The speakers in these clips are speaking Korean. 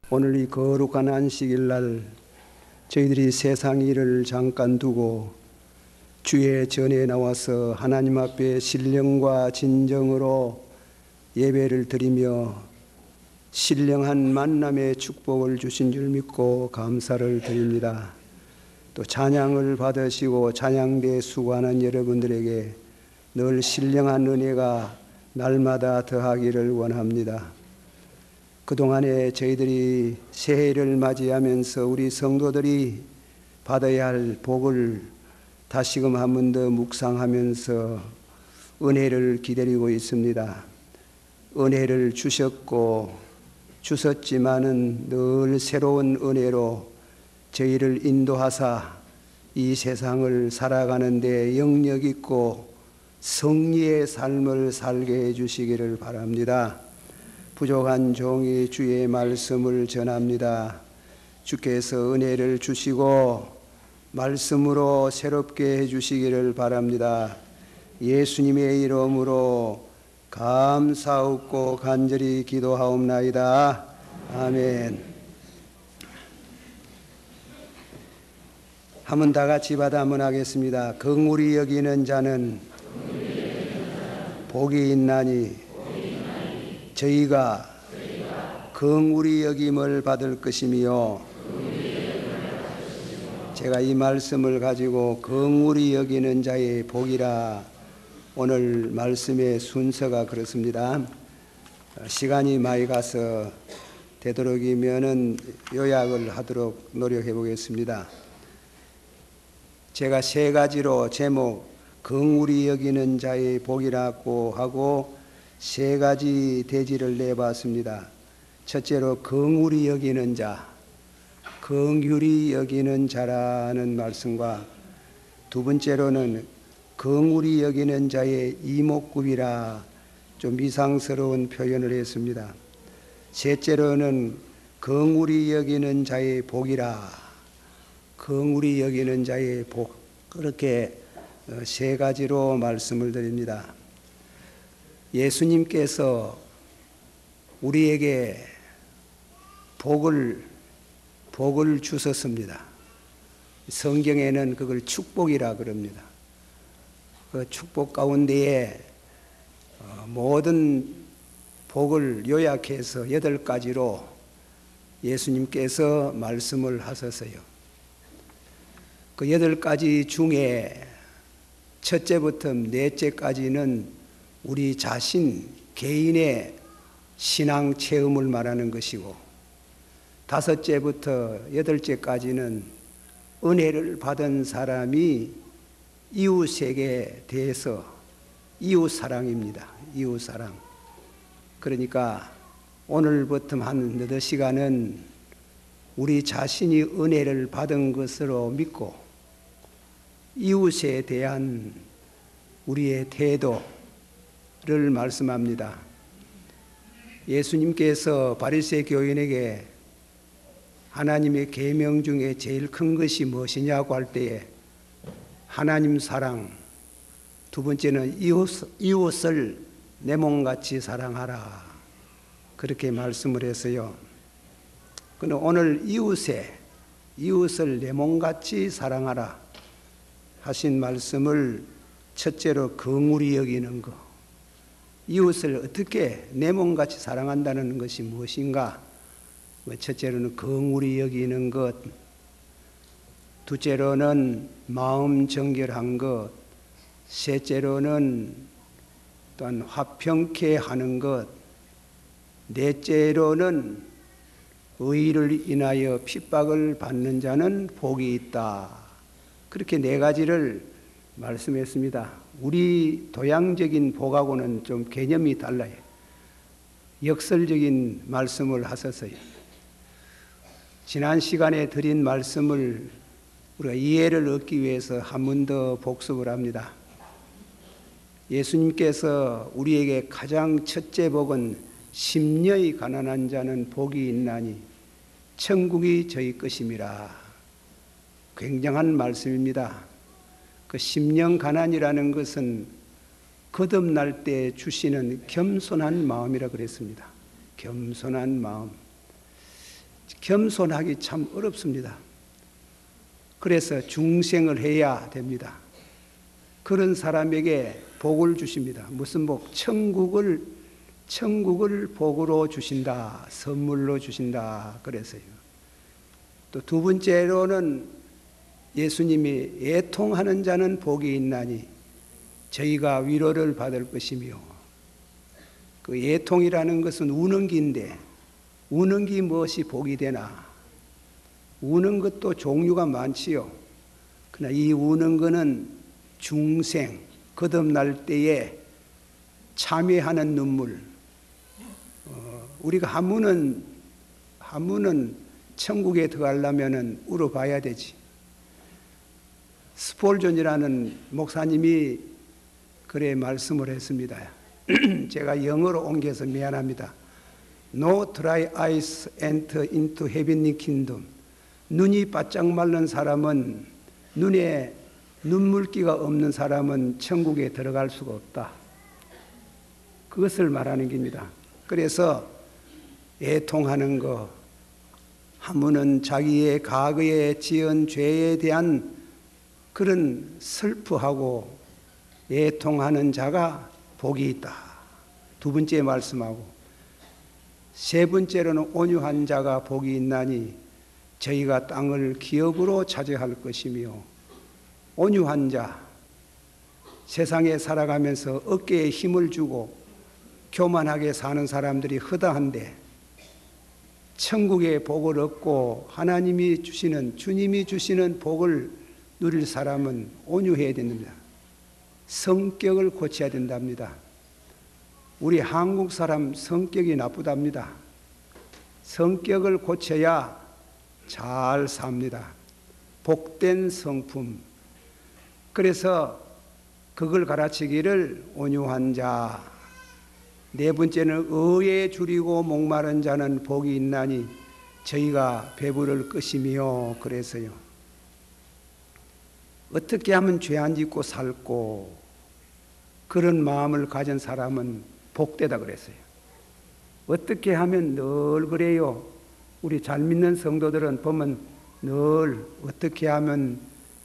오늘 이 거룩한 안식일 날 저희들이 세상 일을 잠깐 두고 주의 전에 나와서 하나님 앞에 신령과 진정으로 예배를 드리며 신령한 만남의 축복을 주신 줄 믿고 감사를 드립니다. 또 찬양을 받으시고 찬양대에 수고하는 여러분들에게 늘 신령한 은혜가 날마다 더하기를 원합니다. 그동안에 저희들이 새해를 맞이하면서 우리 성도들이 받아야 할 복을 다시금 한 번 더 묵상하면서 은혜를 기다리고 있습니다. 은혜를 주셨고 주셨지만은 늘 새로운 은혜로 저희를 인도하사 이 세상을 살아가는 데 영역 있고 성리의 삶을 살게 해주시기를 바랍니다. 부족한 종이 주의 말씀을 전합니다. 주께서 은혜를 주시고 말씀으로 새롭게 해주시기를 바랍니다. 예수님의 이름으로 감사하고 간절히 기도하옵나이다. 아멘. 한번 다 같이 받아 한번 하겠습니다. 긍휼히 여기는 자는 복이 있나니 저희가 긍휼히 여김을 받을 것이며, 제가 이 말씀을 가지고 긍휼히 여기는 자의 복이라, 오늘 말씀의 순서가 그렇습니다. 시간이 많이 가서 되도록이면은 요약을 하도록 노력해 보겠습니다. 제가 세 가지로 제목 긍휼히 여기는 자의 복이라고 하고 세 가지 대지를 내봤습니다. 첫째로 긍휼히 여기는 자, 긍휼히 여기는 자라는 말씀과, 두 번째로는 긍휼히 여기는 자의 이목구비라 좀 이상스러운 표현을 했습니다. 셋째로는 긍휼히 여기는 자의 복이라, 긍휼히 여기는 자의 복, 그렇게 세 가지로 말씀을 드립니다. 예수님께서 우리에게 복을 주셨습니다. 성경에는 그걸 축복이라 그럽니다. 그 축복 가운데에 모든 복을 요약해서 8가지로 예수님께서 말씀을 하셨어요. 그 8가지 중에 첫째부터 넷째까지는 우리 자신 개인의 신앙 체험을 말하는 것이고, 5째부터 8째까지는 은혜를 받은 사람이 이웃에게 대해서 이웃사랑입니다. 이웃사랑. 그러니까 오늘부터 한 너댓 시간은 우리 자신이 은혜를 받은 것으로 믿고 이웃에 대한 우리의 태도를 말씀합니다. 예수님께서 바리새 교인에게 하나님의 계명 중에 제일 큰 것이 무엇이냐고 할 때에 하나님 사랑, 두 번째는 이웃을 내 몸같이 사랑하라, 그렇게 말씀을 했어요. 그는 오늘 이웃을 내 몸같이 사랑하라 하신 말씀을 첫째로 긍휼히 여기는 것, 이웃을 어떻게 내 몸같이 사랑한다는 것이 무엇인가? 첫째로는 긍휼히 여기는 것, 둘째로는 마음 정결한 것, 셋째로는 또한 화평케 하는 것, 넷째로는 의를 인하여 핍박을 받는 자는 복이 있다. 그렇게 4가지를 말씀했습니다. 우리 도양적인 복하고는 좀 개념이 달라요. 역설적인 말씀을 하셨어요. 지난 시간에 드린 말씀을 우리가 이해를 얻기 위해서 한 번 더 복습을 합니다. 예수님께서 우리에게 가장 첫째 복은 심령이 가난한 자는 복이 있나니 천국이 저희 것임이라. 굉장한 말씀입니다. 그 심령 가난이라는 것은 거듭날 때 주시는 겸손한 마음이라 그랬습니다. 겸손한 마음. 겸손하기 참 어렵습니다. 그래서 중생을 해야 됩니다. 그런 사람에게 복을 주십니다. 무슨 복? 천국을 복으로 주신다. 선물로 주신다. 그래서요. 또 두 번째로는 예수님이 애통하는 자는 복이 있나니 저희가 위로를 받을 것이며, 그 애통이라는 것은 우는 기인데 우는 기 무엇이 복이 되나? 우는 것도 종류가 많지요. 그러나 이 우는 것은 중생, 거듭날 때에 참회하는 눈물. 우리가 한 번은 천국에 들어가려면 울어봐야 되지. 스폴전이라는 목사님이 그래 말씀을 했습니다. 제가 영어로 옮겨서 미안합니다. No dry eyes enter into heavenly kingdom. 눈이 바짝 마른 사람은, 눈에 눈물기가 없는 사람은 천국에 들어갈 수가 없다. 그것을 말하는 겁니다. 그래서 애통하는 거, 한 분은 자기의 과거에 지은 죄에 대한 그런 슬퍼하고 애통하는 자가 복이 있다. 두 번째 말씀하고, 세 번째로는 온유한 자가 복이 있나니 저희가 땅을 기업으로 차지할 것이며, 온유한 자, 세상에 살아가면서 어깨에 힘을 주고 교만하게 사는 사람들이 허다한데 천국의 복을 얻고 하나님이 주시는, 주님이 주시는 복을 누릴 사람은 온유해야 됩니다. 성격을 고쳐야 된답니다. 우리 한국 사람 성격이 나쁘답니다. 성격을 고쳐야 잘 삽니다. 복된 성품. 그래서 그걸 가르치기를 온유한 자. 네 번째는 의에 줄이고 목마른 자는 복이 있나니 저희가 배부를 것이며. 그래서요, 어떻게 하면 죄 안 짓고 살고 그런 마음을 가진 사람은 복되다 그랬어요. 어떻게 하면 늘 그래요. 우리 잘 믿는 성도들은 보면 늘 어떻게 하면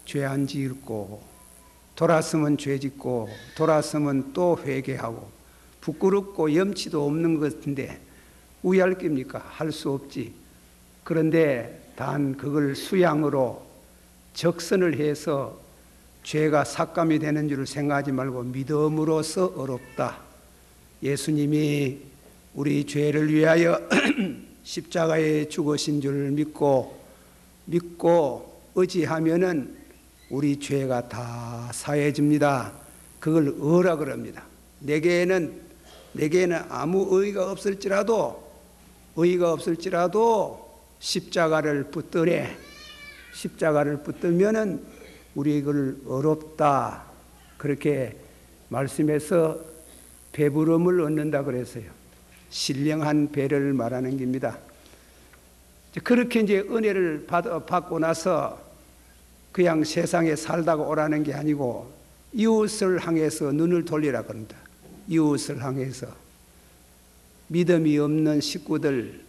죄 안 짓고, 돌았으면 죄 짓고, 돌았으면 또 회개하고, 부끄럽고 염치도 없는 것 같은데 우회할 겁니까? 할 수 없지. 그런데 단 그걸 수양으로 적선을 해서 죄가 삭감이 되는 줄 생각하지 말고 믿음으로써 어렵다. 예수님이 우리 죄를 위하여 십자가에 죽으신 줄 믿고 의지하면은 우리 죄가 다 사해집니다. 그걸 의라 그럽니다. 내게는 아무 의의가 없을지라도 십자가를 붙들래. 십자가를 붙들면은 우리 이걸 어렵다. 그렇게 말씀해서 배부름을 얻는다 그랬어요. 신령한 배를 말하는 겁니다. 그렇게 이제 은혜를 받고 나서 그냥 세상에 살다가 오라는 게 아니고 이웃을 향해서 눈을 돌리라 그럽니다. 이웃을 향해서. 믿음이 없는 식구들,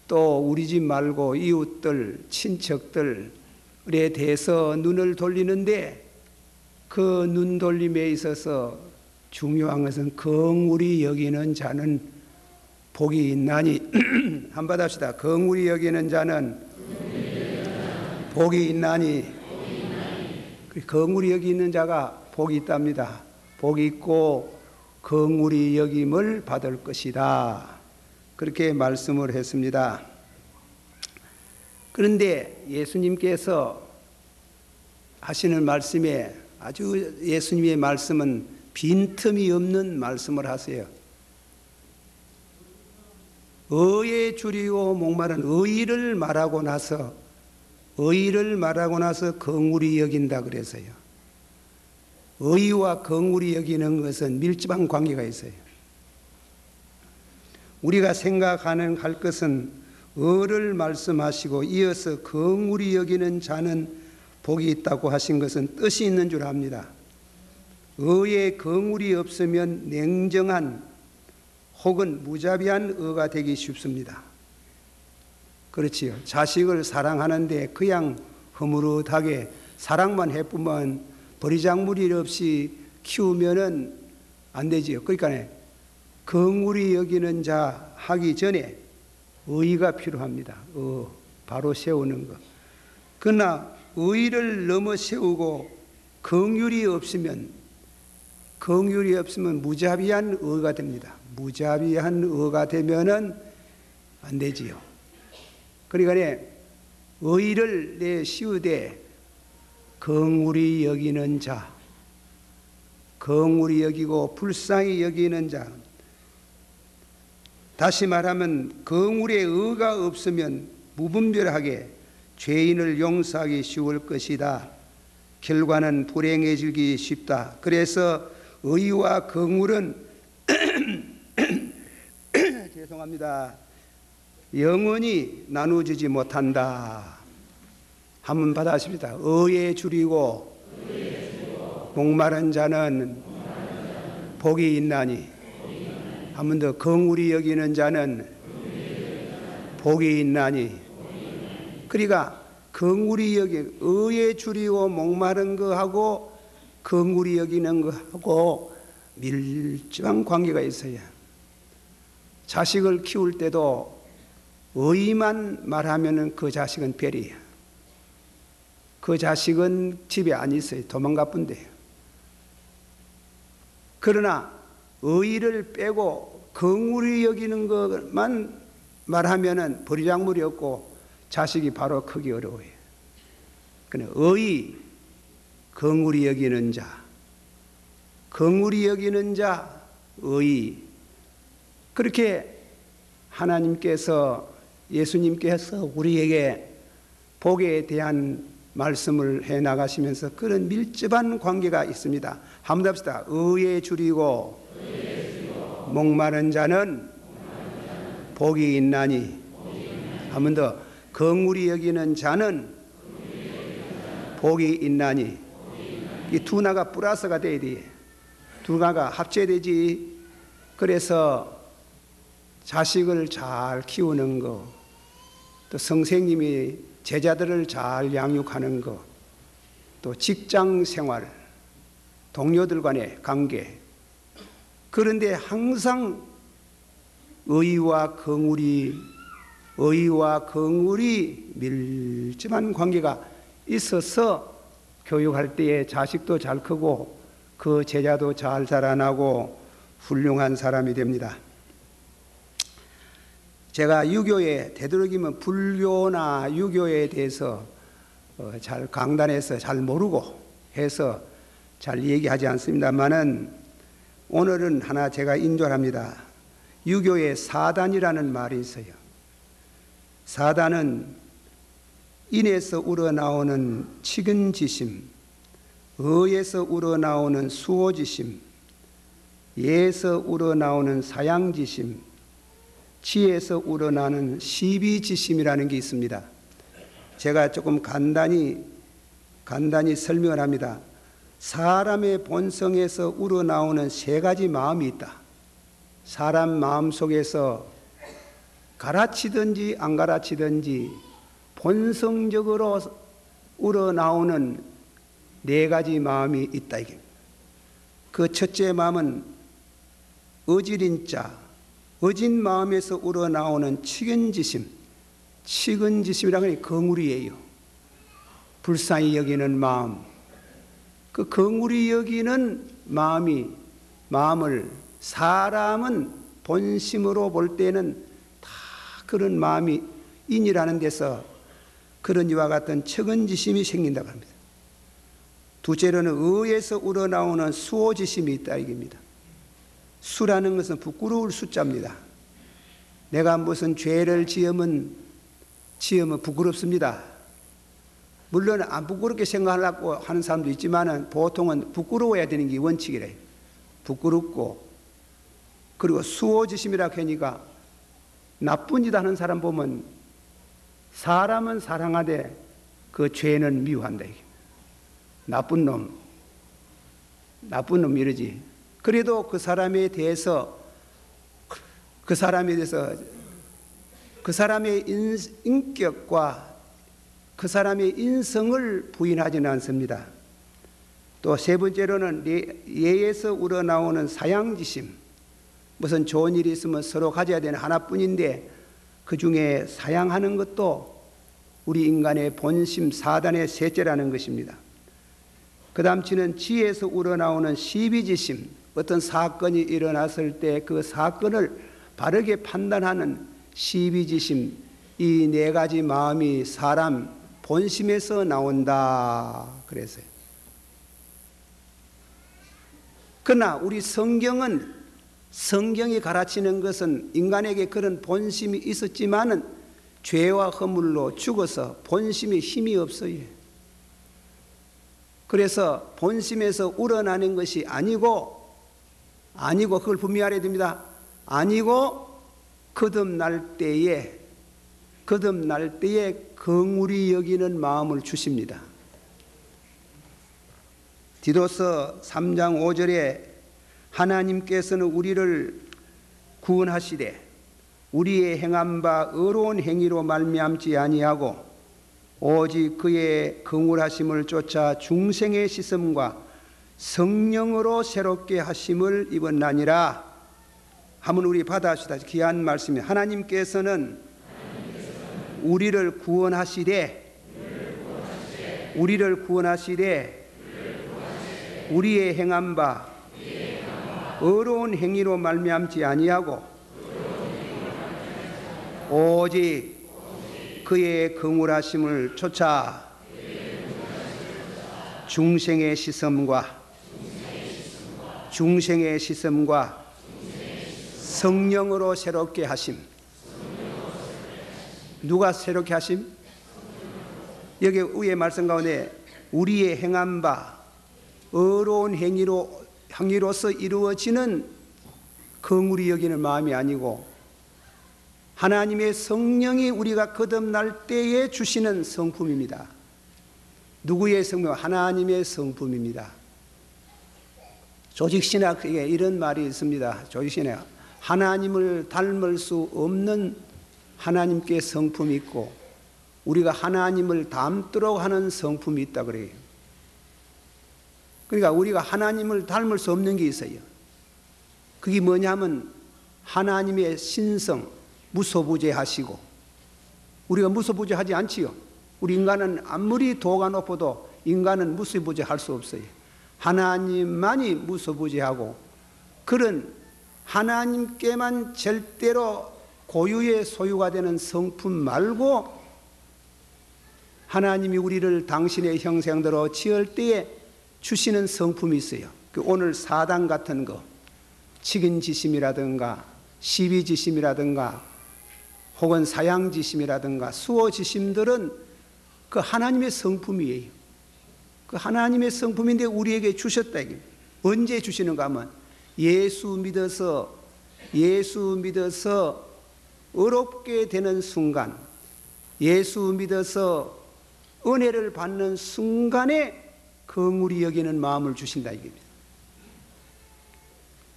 또 우리 집 말고 이웃들, 친척들에 대해서 눈을 돌리는데, 그 눈 돌림에 있어서 중요한 것은 긍휼히 여기는 자는 복이 있나니. 한번 합시다. 긍휼히 여기는 자는 복이 있나니. 긍휼히 여기는 자가 복이 있답니다. 복이 있고 긍휼히 여김을 받을 것이다. 그렇게 말씀을 했습니다. 그런데 예수님께서 하시는 말씀에, 아주 예수님의 말씀은 빈틈이 없는 말씀을 하세요. 의에 줄이고 목마른 의를 말하고 나서 긍휼히 여긴다 그래서요. 의와 긍휼히 여기는 것은 밀접한 관계가 있어요. 우리가 생각하는 할 것은 의를 말씀하시고 이어서 긍휼히 여기는 자는 복이 있다고 하신 것은 뜻이 있는 줄 압니다. 의에 긍휼이 없으면 냉정한 혹은 무자비한 의가 되기 쉽습니다. 그렇지요. 자식을 사랑하는데 그냥 흐무릇하게 사랑만 해쁘면 버리장물이 없이 키우면은 안 되지요. 그러니까 긍휼히 여기는 자 하기 전에 의가 필요합니다. 바로 세우는 것. 그러나 의를 넘어 세우고 긍휼이 없으면 무자비한 의가 됩니다. 무자비한 의가 되면은 안 되지요. 그러니까 의를 내시우되 긍휼히 여기는 자, 긍휼히 여기고 불쌍히 여기는 자. 다시 말하면 긍휼의 의가 없으면 무분별하게 죄인을 용서하기 쉬울 것이다. 결과는 불행해지기 쉽다. 그래서 의와 긍휼은 죄송합니다. 영원히 나누어지지 못한다. 한번 받아십니다. 의에 줄이고 목마른 자는 복이 있나니. 한 번 더. 긍휼히 여기는 자는 복이 있나니. 그러니까 긍휼히 여기 의에 줄이고 목마른 거하고 긍휼히 여기는 거하고 밀접한 관계가 있어요. 자식을 키울 때도 의만 말하면은 그 자식은 별이에요. 그 자식은 집에 안 있어요. 도망가 뿐대요. 그러나 의를 빼고 긍휼히 여기는 것만 말하면은 버리장물이 없고 자식이 바로 크기 어려워요. 그러나 의, 긍휼히 여기는 자, 긍휼히 여기는 자, 의. 그렇게 하나님께서, 예수님께서 우리에게 복에 대한 말씀을 해 나가시면서 그런 밀접한 관계가 있습니다. 한번 합시다. 의에 줄이고 목마른 자는 복이 있나니. 한 번 더. 긍휼히 여기는 자는 복이 있나니. 이 두 나가 플러스가 돼야 돼. 두 나가 합체되지. 그래서 자식을 잘 키우는 거, 또 선생님이 제자들을 잘 양육하는 것, 또 직장 생활, 동료들 간의 관계. 그런데 항상 의와 긍휼이 밀접한 관계가 있어서 교육할 때에 자식도 잘 크고 그 제자도 잘 자라나고 훌륭한 사람이 됩니다. 제가 유교에 되도록이면 불교나 유교에 대해서 잘 강단에서 잘 모르고 해서 잘 얘기하지 않습니다만은 오늘은 하나 제가 인도합니다. 유교에 사단이라는 말이 있어요. 사단은 인에서 우러나오는 측은지심, 의에서 우러나오는 수호지심, 예에서 우러나오는 사양지심, 지에서 우러나는 시비지심이라는 게 있습니다. 제가 조금 간단히 설명을 합니다. 사람의 본성에서 우러나오는 세 가지 마음이 있다. 사람 마음 속에서 가라치든지 안 가라치든지 본성적으로 우러나오는 네 가지 마음이 있다. 이게. 그 첫째 마음은 어지린자, 어진 마음에서 우러나오는 측은지심. 측은지심이라는 게 긍휼이에요. 불쌍히 여기는 마음. 그 긍휼히 여기는 마음을 사람은 본심으로 볼 때는 다 그런 마음이 인이라는 데서 그런 이와 같은 측은지심이 생긴다고 합니다. 둘째로는 의에서 우러나오는 수호지심이 있다 이겁니다. 수라는 것은 부끄러울 숫자입니다. 내가 무슨 죄를 지으면 부끄럽습니다. 물론 안 부끄럽게 생각하려고 하는 사람도 있지만 보통은 부끄러워야 되는 게 원칙이래요. 부끄럽고, 그리고 수호지심이라고 하니까 나쁜 짓 하는 사람 보면 사람은 사랑하되 그 죄는 미워한다. 나쁜 놈 이러지. 그래도 그 사람에 대해서 그 사람의 인격과 그 사람의 인성을 부인하지는 않습니다. 또 세 번째로는 예에서 우러나오는 사양지심. 무슨 좋은 일이 있으면 서로 가져야 되는 하나뿐인데 그 중에 사양하는 것도 우리 인간의 본심 사단의 셋째라는 것입니다. 그 다음 치는 지혜에서 우러나오는 시비지심. 어떤 사건이 일어났을 때 그 사건을 바르게 판단하는 시비지심. 이 네 가지 마음이 사람 본심에서 나온다 그랬어요. 그러나 우리 성경이 가르치는 것은 인간에게 그런 본심이 있었지만은 죄와 허물로 죽어서 본심에 힘이 없어요. 그래서 본심에서 우러나는 것이 아니고 그걸 분명히 알아야 됩니다. 아니고 거듭날 때에 긍휼히 여기는 마음을 주십니다. 디도서 3장 5절에 하나님께서는 우리를 구원하시되 우리의 행한 바 의로운 행위로 말미암지 아니하고 오직 그의 긍휼하심을 쫓아 중생의 씻음과 성령으로 새롭게 하심을 입었나니라. 한번 우리 받아시다. 귀한 말씀이 하나님께서는 우리를 구원하시되 우리의 행한 바 의로운 행위로 말미암지 아니하고 오직 그의 긍휼하심을 쫓아 중생의 씻음과 성령으로 새롭게 하심. 누가 새롭게 하심? 여기 위에 말씀 가운데 우리의 행한 바 의로운 행위로서 이루어지는 긍휼히 여기는 마음이 아니고 하나님의 성령이 우리가 거듭날 때에 주시는 성품입니다. 누구의 성품? 하나님의 성품입니다. 조직신학에 이런 말이 있습니다. 조직신학 하나님을 닮을 수 없는 하나님께 성품이 있고 우리가 하나님을 닮도록 하는 성품이 있다 그래요. 그러니까 우리가 하나님을 닮을 수 없는 게 있어요. 그게 뭐냐면 하나님의 신성 무소부재하시고 우리가 무소부재하지 않지요. 우리 인간은 아무리 도가 높아도 인간은 무소부재할 수 없어요. 하나님만이 무소부재하고 그런 하나님께만 절대로 고유의 소유가 되는 성품 말고 하나님이 우리를 당신의 형상대로 지을 때에 주시는 성품이 있어요. 오늘 사단 같은 거 치근지심이라든가 시비지심이라든가 혹은 사양지심이라든가 수호지심들은 그 하나님의 성품이에요. 그 하나님의 성품인데 우리에게 주셨다. 언제 주시는가 하면 예수 믿어서 어렵게 되는 순간, 예수 믿어서 은혜를 받는 순간에 긍휼히 여기는 마음을 주신다 이겁니다.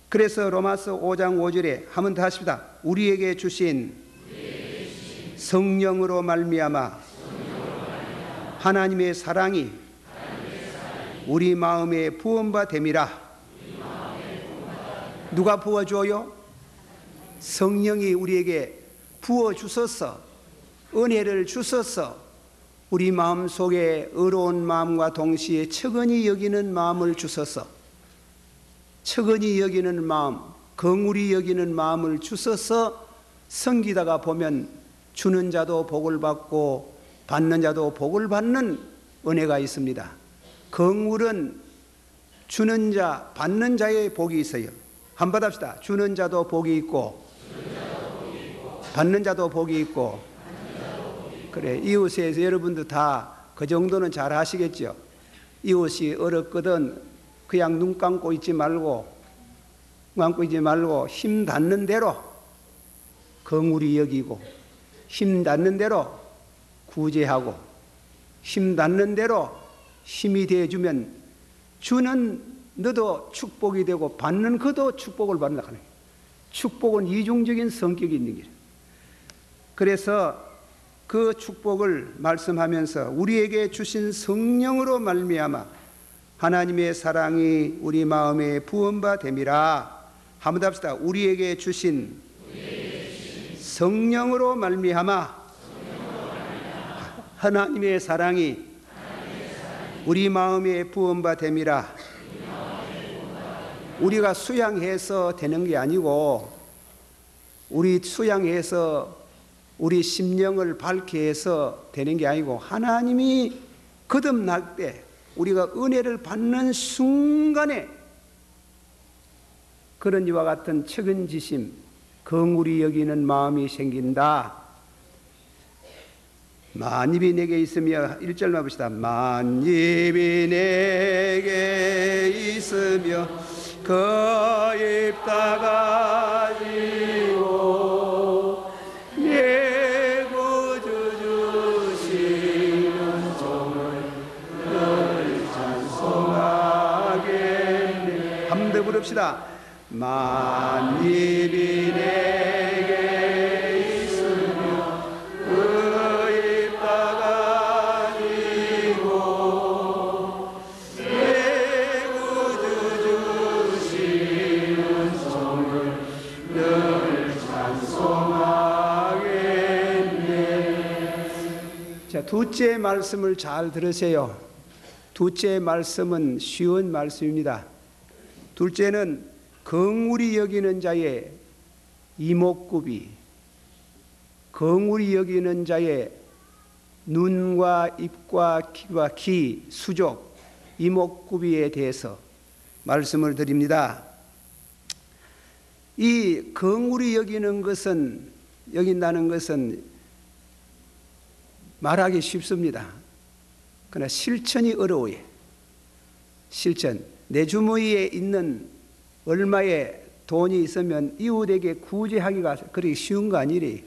그래서 로마서 5장 5절에 한번 더 하십니다. 우리에게 주신 성령으로 말미암아 하나님의 사랑이 우리 마음에 부음바 됨이라. 누가 부어줘요? 성령이 우리에게 부어주셔서 은혜를 주셔서 우리 마음속에 의로운 마음과 동시에 측은히 여기는 마음을 주셔서 측은히 여기는 마음, 긍휼히 여기는 마음을 주셔서 섬기다가 보면 주는 자도 복을 받고 받는 자도 복을 받는 은혜가 있습니다. 긍휼은 주는 자, 받는 자의 복이 있어요. 한번 받읍시다. 주는 자도 복이 있고 받는 자도 복이 있고. 그래, 이웃에서 여러분도 다 그 정도는 잘 하시겠죠. 이웃이 어렵거든 그냥 눈 감고 있지 말고 힘 닿는 대로 긍휼히 여기고 힘 닿는 대로 구제하고 힘 닿는 대로 힘이 되어주면 주는 너도 축복이 되고 받는 그도 축복을 받는다. 축복은 이중적인 성격이 있는 거예요. 그래서 그 축복을 말씀하면서 우리에게 주신 성령으로 말미암아 하나님의 사랑이 우리 마음에 부음바 됨이라. 한번 더 합시다. 우리에게 주신 성령으로 말미암아 하나님의 사랑이 우리 마음에 부음바 됨이라. 우리가 수양해서 되는 게 아니고, 우리 수양해서 우리 심령을 밝게 해서 되는 게 아니고, 하나님이 거듭날 때 우리가 은혜를 받는 순간에 그런 이와 같은 책임지심, 긍휼히 여기는 마음이 생긴다. 만입이 내게 있으며, 1절만 봅시다. 만입이 내게 있으며 그 입 닫아지고 내 구주 주시는 종을 늘 찬송하겠네. 한 번 더 부릅시다. 만입이 내게 있으며 그 입 닫아지고 내 구주 주시는 종을 늘 찬송하겠네. 자, 둘째 말씀을 잘 들으세요. 둘째 말씀은 쉬운 말씀입니다. 둘째는 긍휼히 여기는 자의 이목구비, 긍휼히 여기는 자의 눈과 입과 귀와 귀, 수족, 이목구비에 대해서 말씀을 드립니다. 이 긍휼히 여긴다는 것은 말하기 쉽습니다. 그러나 실천이 어려워요. 실천. 내 주머니에 있는 얼마의 돈이 있으면 이웃에게 구제하기가 그렇게 쉬운 거 아니래요.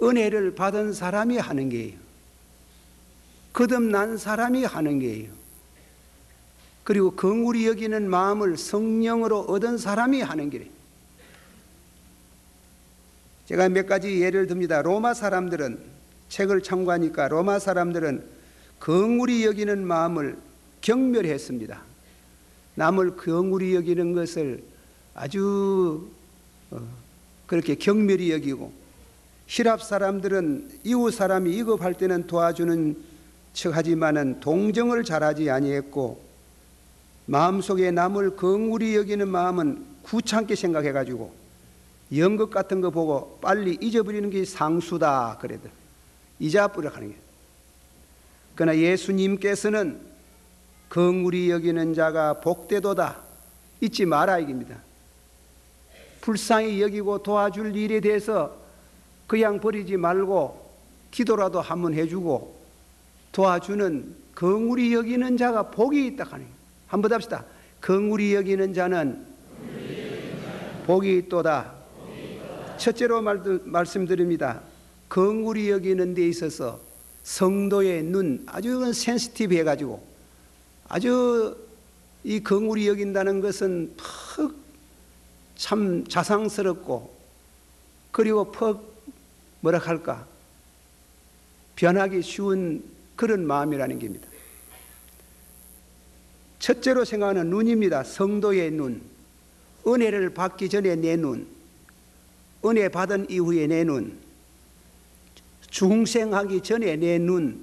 은혜를 받은 사람이 하는 게예요. 거듭난 사람이 하는 게예요. 그리고 긍휼히 여기는 마음을 성령으로 얻은 사람이 하는 게래요. 제가 몇 가지 예를 듭니다. 로마 사람들은, 책을 참고하니까 로마 사람들은 긍휼히 여기는 마음을 경멸했습니다. 남을 긍휼히 여기는 것을 아주 그렇게 경멸히 여기고, 히랍 사람들은 이웃 사람이 위급할 때는 도와주는 척하지만은 동정을 잘하지 아니했고, 마음속에 남을 긍휼히 여기는 마음은 구찮게 생각해가지고 연극 같은 거 보고 빨리 잊어버리는 게 상수다 그래도 잊어버려 하는 게. 그러나 예수님께서는 긍휼히 여기는 자가 복되도다 잊지 마라 이깁니다. 불쌍히 여기고 도와줄 일에 대해서 그냥 버리지 말고 기도라도 한번 해주고 도와주는 긍휼히 여기는 자가 복이 있다 하는 거예요. 한번 합시다. 긍휼히 여기는 자는 복이 있도다. 첫째로 말씀드립니다. 긍휼히 여기는 데 있어서 성도의 눈 아주 센시티브 해가지고 아주 이 긍휼히 여긴다는 것은 참 자상스럽고 그리고 뭐라 할까 변하기 쉬운 그런 마음이라는 겁니다. 첫째로 생각하는 눈입니다. 성도의 눈, 은혜를 받기 전에 내 눈, 은혜 받은 이후에 내 눈, 중생하기 전에 내 눈,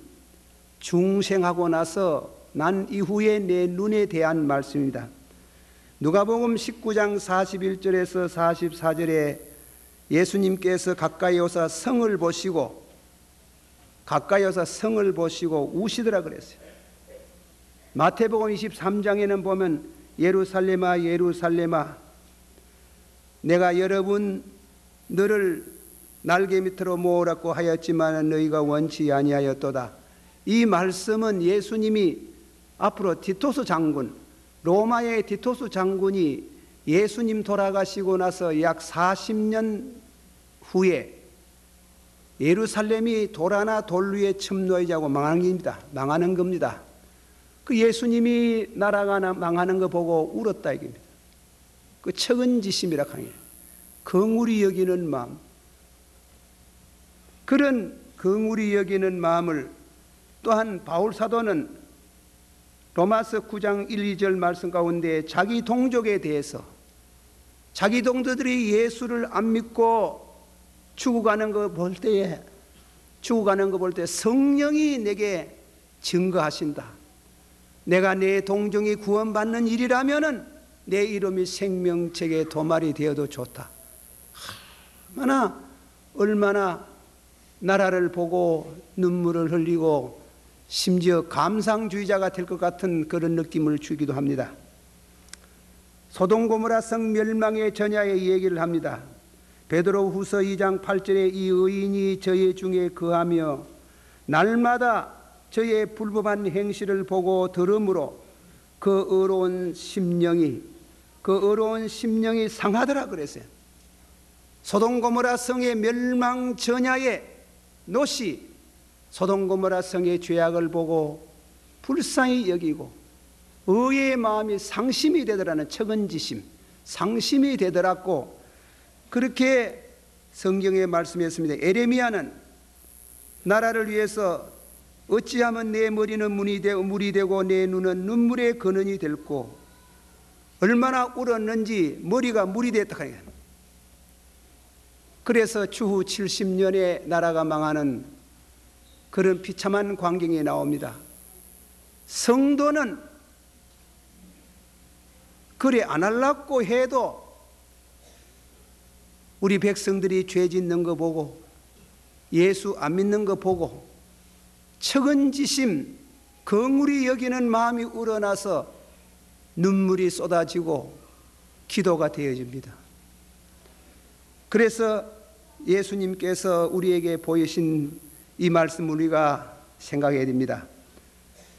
중생하고 나서 난 이후에 내 눈에 대한 말씀입니다. 누가복음 19장 41절에서 44절에 예수님께서 가까이 오사 성을 보시고 우시더라 그랬어요. 마태복음 23장에는 보면 예루살렘아 예루살렘아 내가 여러분 너를 날개 밑으로 모으라고 하였지만 너희가 원치 아니하였도다. 이 말씀은 예수님이 앞으로 디토스 장군, 로마의 디토스 장군이 예수님 돌아가시고 나서 약 40년 후에 예루살렘이 돌 하나 돌 위에 첨노해자고 망하는 겁니다. 그 예수님이 나라가 망하는 거 보고 울었다 이겁니다. 그 척은지심이라 하는 거예요. 긍휼히 여기는 마음. 그런 긍휼히 여기는 마음을 또한 바울 사도는 로마서 9장 1, 2절 말씀 가운데 자기 동족에 대해서 자기 동족들이 예수를 안 믿고 죽어가는 거 볼 때에 성령이 내게 증거하신다. 내가 내 동정이 구원받는 일이라면은 내 이름이 생명책에 도말이 되어도 좋다. 얼마나 나라를 보고 눈물을 흘리고 심지어 감상주의자가 될 것 같은 그런 느낌을 주기도 합니다. 소돔 고모라 성 멸망의 전야의 얘기를 합니다. 베드로후서 2장 8절에 이 의인이 저의 중에 거하며 날마다 저의 불법한 행실을 보고 들음으로 그 의로운 심령이 상하더라 그랬어요. 소돔 고모라 성의 멸망 전야에 롯이 소돔 고모라 성의 죄악을 보고 불쌍히 여기고 의의 마음이 상심이 되더라는 척은지심, 상심이 되더라고 그렇게 성경에 말씀했습니다. 에레미야는 나라를 위해서 어찌하면 내 머리는 물이 되고 내 눈은 눈물의 근원이 될고 얼마나 울었는지 머리가 물이 됐다. 그래서 추후 70년에 나라가 망하는 그런 비참한 광경이 나옵니다. 성도는 그래 안 하려고 해도 우리 백성들이 죄 짓는 거 보고 예수 안 믿는 거 보고 척은지심, 긍휼히 여기는 마음이 우러나서 눈물이 쏟아지고 기도가 되어집니다. 그래서 예수님께서 우리에게 보이신 이 말씀을 우리가 생각해야 됩니다.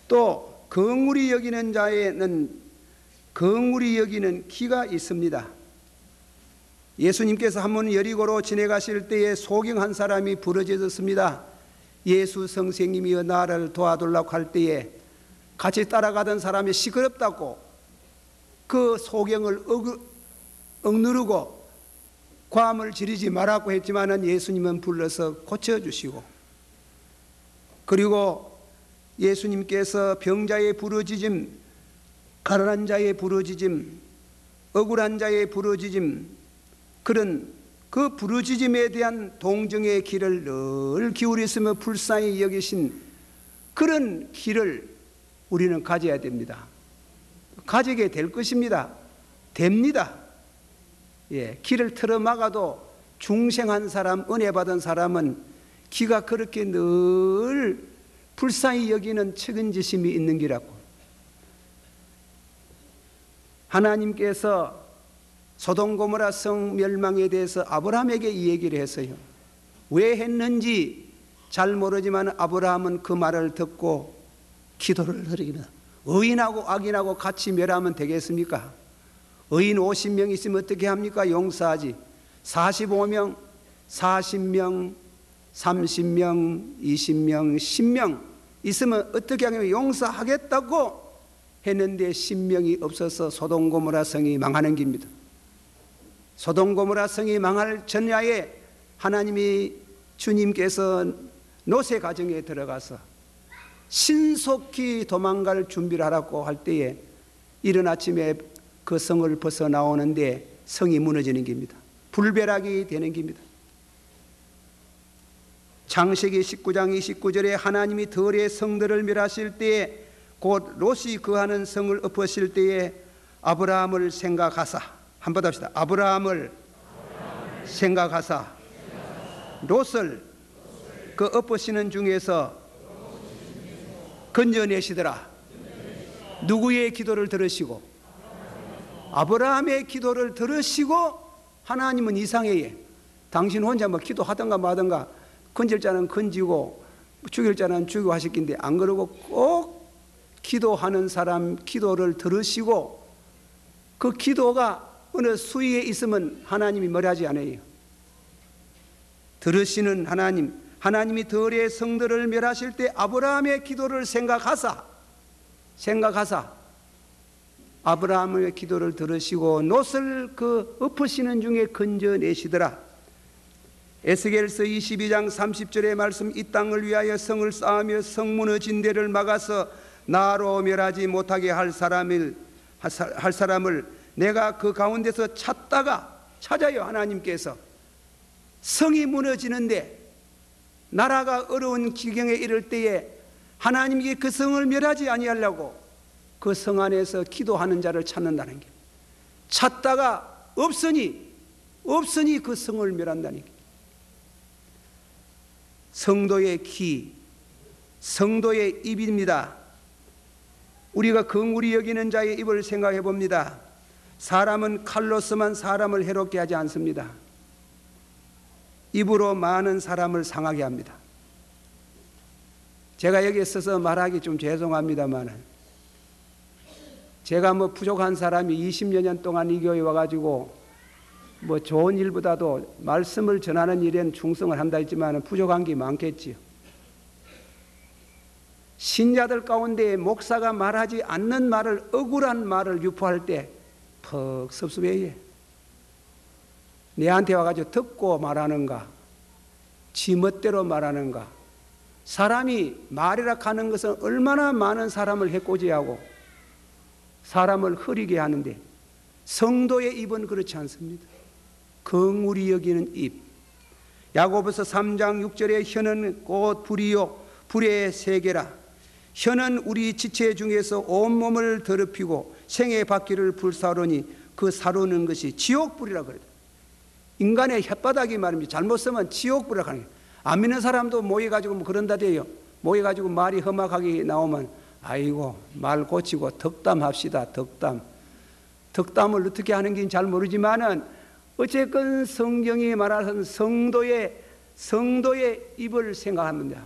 또 긍휼히 여기는 자에는 긍휼히 여기는 기가 있습니다. 예수님께서 한 번 여리고로 지나가실 때에 소경 한 사람이 부르짖었습니다. 예수 선생님이여 나를 도와달라고 할 때에 같이 따라가던 사람이 시끄럽다고 그 소경을 억누르고 고함을 지르지 말라고 했지만은 예수님은 불러서 고쳐주시고, 그리고 예수님께서 병자의 부르짖음, 가난한 자의 부르짖음, 억울한 자의 부르짖음, 그런 그 부르짖음에 대한 동정의 길을 늘 기울이시며 불쌍히 여기신 그런 길을 우리는 가져야 됩니다. 가지게 될 것입니다. 됩니다. 길을 틀어막아도 중생한 사람, 은혜 받은 사람은 기가 그렇게 늘 불쌍히 여기는 책임지심이 있는 기라고. 하나님께서 소돔 고모라 성 멸망에 대해서 아브라함에게 이 얘기를 했어요. 왜 했는지 잘 모르지만 아브라함은 그 말을 듣고 기도를 드립니다. 의인하고 악인하고 같이 멸하면 되겠습니까? 의인 50명 있으면 어떻게 합니까? 용서하지. 45명, 40명, 30명, 20명, 10명 있으면 어떻게 하냐면 용서하겠다고 했는데 10명이 없어서 소돔 고모라 성이 망하는 길입니다. 소돔 고모라 성이 망할 전야에 하나님이 주님께서 롯의 가정에 들어가서 신속히 도망갈 준비를 하라고 할 때에 이른 아침에 그 성을 벗어나오는데 성이 무너지는 길입니다. 불벼락이 되는 길입니다. 창세기 19장 29절에 하나님이 들의 성들을 멸하실 때에 곧 롯이 거하는 성을 엎으실 때에 아브라함을 생각하사, 한번 합시다. 아브라함을 생각하사 롯을 그 엎으시는 중에서 건져내시더라. 누구의 기도를 들으시고? 아브라함의 기도를 들으시고 하나님은 이상해요. 당신 혼자 뭐 기도하든가 마든가 건질 자는 건지고 죽일 자는 죽이고 하셨긴데 안 그러고 꼭 기도하는 사람 기도를 들으시고 그 기도가 어느 수위에 있으면 하나님이 뭐라지 않아요. 들으시는 하나님, 하나님이 들의 성들을 멸하실 때 아브라함의 기도를 생각하사 아브라함의 기도를 들으시고 롯을 그 엎으시는 중에 건져내시더라. 에스겔서 22장 30절의 말씀, 이 땅을 위하여 성을 쌓으며 성문의 진대를 막아서 나로 멸하지 못하게 할 사람을 내가 그 가운데서 찾아요. 하나님께서 성이 무너지는데, 나라가 어려운 지경에 이를 때에 하나님께 그 성을 멸하지 아니하려고 그 성 안에서 기도하는 자를 찾는다는 게, 찾다가 없으니 그 성을 멸한다는 게, 성도의 기, 성도의 입입니다. 우리가 긍휼히 여기는 자의 입을 생각해 봅니다. 사람은 칼로서만 사람을 해롭게 하지 않습니다. 입으로 많은 사람을 상하게 합니다. 제가 여기 있어서 말하기 좀 죄송합니다만, 제가 부족한 사람이 20여 년 동안 이 교회에 와가지고 좋은 일보다도 말씀을 전하는 일엔 충성을 한다 했지만 부족한 게 많겠지요. 신자들 가운데 목사가 말하지 않는 말을, 억울한 말을 유포할 때 퍽 섭섭해해. 내한테 와가지고 듣고 말하는가, 지 멋대로 말하는가. 사람이 말이라 하는 것은 얼마나 많은 사람을 해코지하고 사람을 흐리게 하는데, 성도의 입은 그렇지 않습니다. 긍휼히 여기는 입. 야고보서 3장 6절에 혀는 곧 불이요 불의 세계라. 혀는 우리 지체 중에서 온몸을 더럽히고 생의 바퀴를 불사르니 그 사르는 것이 지옥불이라 그래요. 인간의 혓바닥이 말입니다. 잘못 쓰면 지옥불이라 하는 거예요. 안 믿는 사람도 모여가지고 그런다대요. 모여가지고 말이 험악하게 나오면 아이고 말 고치고 덕담합시다. 덕담을 어떻게 하는 게 잘 모르지만은 어쨌건 성경이 말하는 성도의 입을 생각합니다.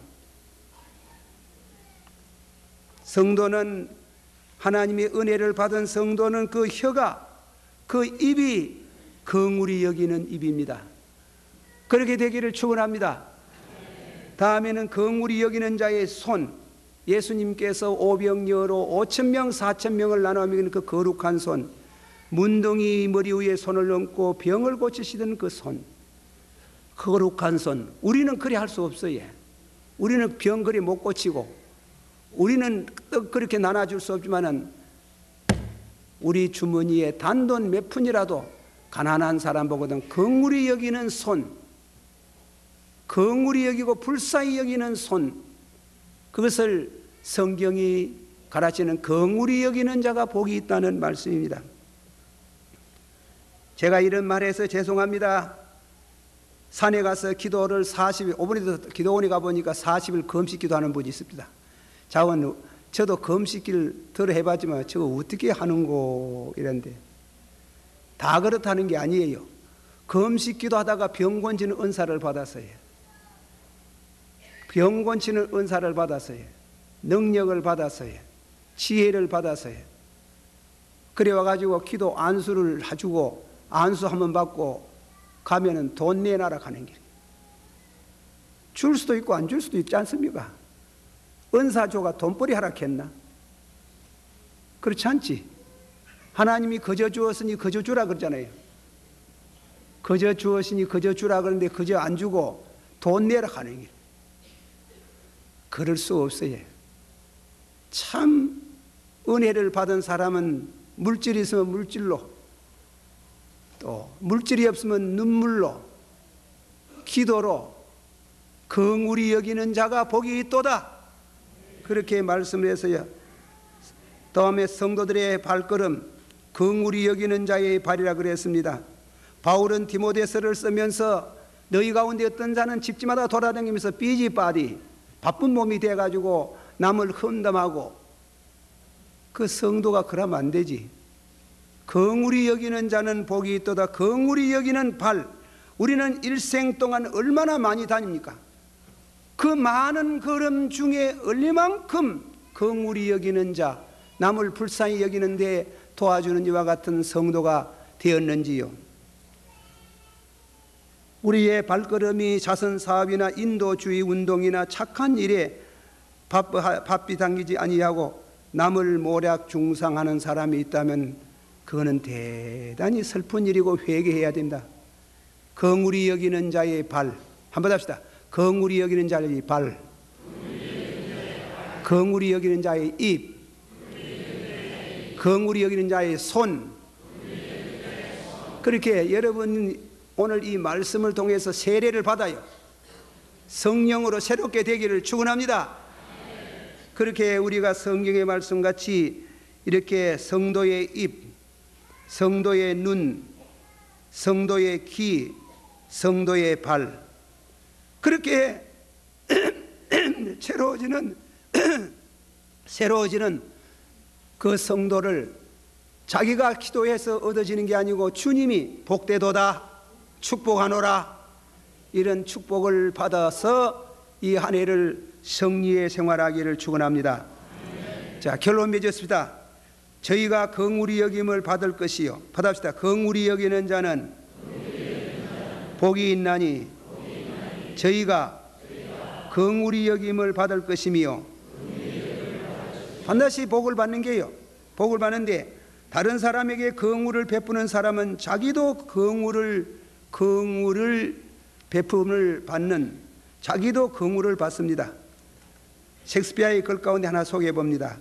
성도는, 하나님의 은혜를 받은 성도는 그 혀가, 그 입이 긍휼히 여기는 입입니다. 그렇게 되기를 축원합니다. 다음에는 긍휼히 여기는 자의 손. 예수님께서 오병여로 5,000명 4,000명을 나눠먹이는 그 거룩한 손, 문둥이 머리 위에 손을 얹고 병을 고치시던 그 손, 거룩한 손. 우리는 그리 할 수 없어요. 우리는 병 그리 못 고치고, 우리는 떡 그렇게 나눠줄 수 없지만은 우리 주머니에 단돈 몇 푼이라도 가난한 사람 보거든 긍휼히 여기는 손, 긍휼히 여기고 불쌍히 여기는 손, 그것을 성경이 가르치는 긍휼히 여기는 자가 복이 있다는 말씀입니다. 제가 이런 말해서 죄송합니다. 산에 가서 기도를 40일, 오번에도 기도원에 가보니까 40일 금식 기도하는 분이 있습니다. 자원, 저도 금식기를 덜 해봤지만 저거 어떻게 하는고 이런데, 다 그렇다는 게 아니에요. 금식 기도하다가 병 고치는 은사를 받았어요. 병 고치는 은사를 받았어요. 능력을 받았어요. 지혜를 받았어요. 그래 와가지고 기도 안수를 해주고 안수 한번 받고 가면은 돈 내놔라 하는 길이에요. 줄 수도 있고 안 줄 수도 있지 않습니까? 은사조가 돈벌이 하락했나? 그렇지 않지. 하나님이 거저 주었으니 거저 주라 그러잖아요. 거저 주었으니 거저 주라 그러는데 거저 안 주고 돈 내라 하는 길. 그럴 수 없어요. 참 은혜를 받은 사람은 물질이 있으면 물질로, 또 물질이 없으면 눈물로, 기도로 긍휼히 여기는 자가 복이 있도다. 그렇게 말씀을 해서요. 다음에 성도들의 발걸음, 긍휼히 여기는 자의 발이라 그랬습니다. 바울은 디모데서를 쓰면서 너희 가운데 어떤 자는 집집마다 돌아다니면서 비지바디, 바쁜 몸이 돼가지고 남을 험담하고, 그 성도가 그러면 안 되지. 긍휼히 여기는 자는 복이 있도다. 긍휼히 여기는 발. 우리는 일생 동안 얼마나 많이 다닙니까? 그 많은 걸음 중에 얼마만큼 긍휼히 여기는 자, 남을 불쌍히 여기는 데 도와주는 이와 같은 성도가 되었는지요. 우리의 발걸음이 자선사업이나 인도주의 운동이나 착한 일에 바삐 당기지 아니하고 남을 모략 중상하는 사람이 있다면 그거는 대단히 슬픈 일이고 회개해야 된다. 긍휼히 여기는 자의 발. 한번 합시다. 긍휼히 여기는 자의 발. 긍휼히 여기는 자의 입. 긍휼히 여기는 자의 손. 그렇게 여러분 오늘 이 말씀을 통해서 세례를 받아요. 성령으로 새롭게 되기를 축원합니다. 그렇게 우리가 성경의 말씀같이 이렇게 성도의 입, 성도의 눈, 성도의 귀, 성도의 발, 그렇게 새로워지는 그 성도를 자기가 기도해서 얻어지는 게 아니고 주님이 복되도다, 축복하노라, 이런 축복을 받아서 이 한 해를 성리의 생활하기를 축원합니다. 자, 결론 맺었습니다. 저희가 긍휼히 여김을 받을 것이요, 받읍시다. 긍휼히 여기는 자는 복이 있나니 저희가 긍휼히 여김을 받을 것이며, 반드시 복을 받는 게요. 복을 받는데 다른 사람에게 긍휼을 베푸는 사람은 자기도 긍휼을 베품을 받는, 자기도 긍휼을 받습니다. 셰익스피어의 글 가운데 하나 소개해 봅니다.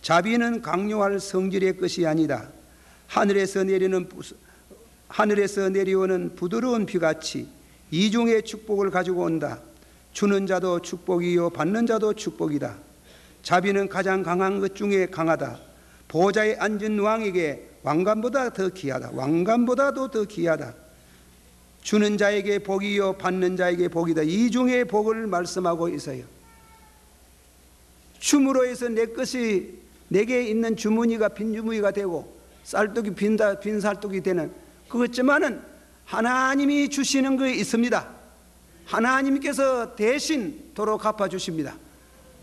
자비는 강요할 성질의 것이 아니다. 하늘에서 내려오는 부드러운 비같이 이중의 축복을 가지고 온다. 주는 자도 축복이요 받는 자도 축복이다. 자비는 가장 강한 것 중에 강하다. 보좌에 앉은 왕에게 왕관보다 더 귀하다. 왕관보다도 더 귀하다. 주는 자에게 복이요 받는 자에게 복이다. 이중의 복을 말씀하고 있어요. 춤으로 해서 내 것이, 내게 있는 주머니가 빈 주머니가 되고 쌀떡이 빈 쌀떡이 되는 그것지만은 하나님이 주시는 거 있습니다. 하나님께서 대신 도로 갚아주십니다.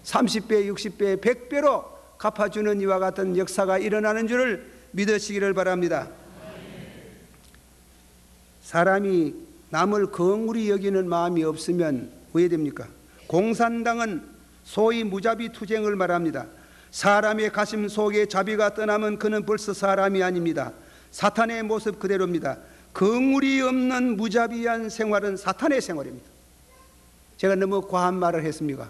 30배, 60배, 100배로 갚아주는 이와 같은 역사가 일어나는 줄을 믿으시기를 바랍니다. 사람이 남을 긍휼히 여기는 마음이 없으면 왜 됩니까? 공산당은 소위 무자비 투쟁을 말합니다. 사람의 가슴 속에 자비가 떠나면 그는 벌써 사람이 아닙니다. 사탄의 모습 그대로입니다. 긍휼이 없는 무자비한 생활은 사탄의 생활입니다. 제가 너무 과한 말을 했습니까?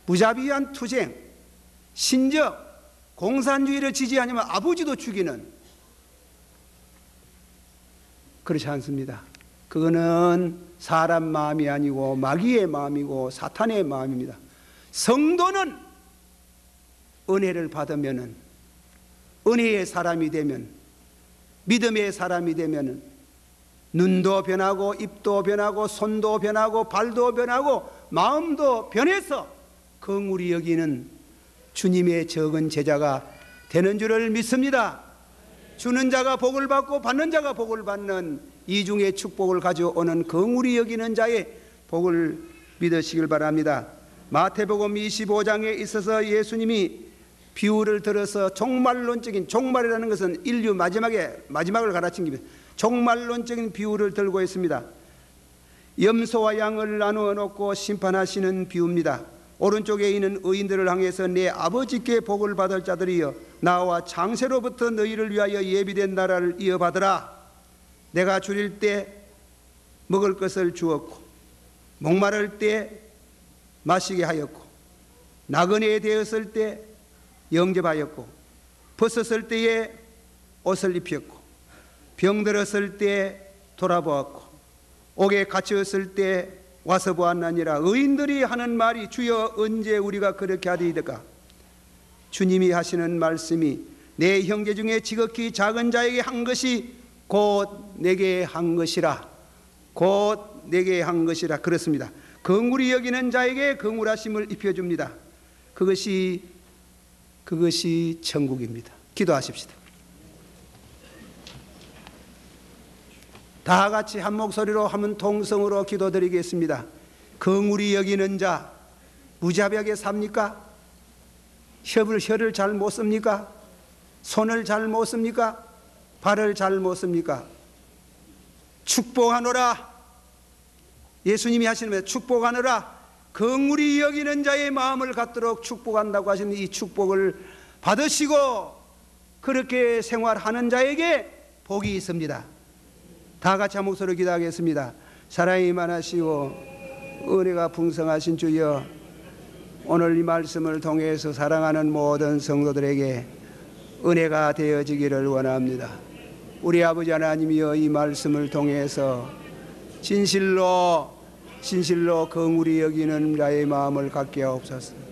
무자비한 투쟁, 심지어 공산주의를 지지하냐면 아버지도 죽이는, 그렇지 않습니다. 그거는 사람 마음이 아니고 마귀의 마음이고 사탄의 마음입니다. 성도는 은혜를 받으면은, 은혜의 사람이 되면, 믿음의 사람이 되면은 눈도 변하고 입도 변하고 손도 변하고 발도 변하고 마음도 변해서 긍휼히 여기는 주님의 적은 제자가 되는 줄을 믿습니다. 주는 자가 복을 받고 받는 자가 복을 받는 이중의 축복을 가져오는 긍휼히 여기는 자의 복을 믿으시길 바랍니다. 마태복음 25장에 있어서 예수님이 비유를 들어서 종말론적인, 종말이라는 것은 인류 마지막을 가르친 겁니다. 종말론적인 비유를 들고 있습니다. 염소와 양을 나누어 놓고 심판하시는 비유입니다. 오른쪽에 있는 의인들을 향해서 내 아버지께 복을 받을 자들이여 나와 장세로부터 너희를 위하여 예비된 나라를 이어받으라. 내가 줄일 때 먹을 것을 주었고 목마를 때 마시게 하였고 나그네 되었을 때 영접하였고 벗었을 때에 옷을 입혔고 병들었을 때 돌아보았고 옥에 갇혔을 때 와서 보았나니라. 의인들이 하는 말이 주여 언제 우리가 그렇게 하리이까? 주님이 하시는 말씀이 내 형제 중에 지극히 작은 자에게 한 것이 곧 내게 한 것이라. 곧 내게 한 것이라. 그렇습니다. 긍휼히 여기는 자에게 긍휼하심을 입혀줍니다. 그것이 천국입니다. 기도하십시다. 다 같이 한 목소리로 한 통성으로 기도드리겠습니다. 긍휼히 여기는 자, 무자비하게 삽니까? 혀를 잘 못 씁니까? 손을 잘 못 씁니까? 발을 잘 못 씁니까? 축복하노라. 예수님이 하시는 말 축복하노라. 긍휼히 여기는 자의 마음을 갖도록 축복한다고 하시는 이 축복을 받으시고 그렇게 생활하는 자에게 복이 있습니다. 다 같이 한 목소리로 기도하겠습니다. 사랑이 많으시고 은혜가 풍성하신 주여, 오늘 이 말씀을 통해서 사랑하는 모든 성도들에게 은혜가 되어지기를 원합니다. 우리 아버지 하나님이여, 이 말씀을 통해서 진실로 긍휼히 여기는 자의 마음을 갖게 하옵소서.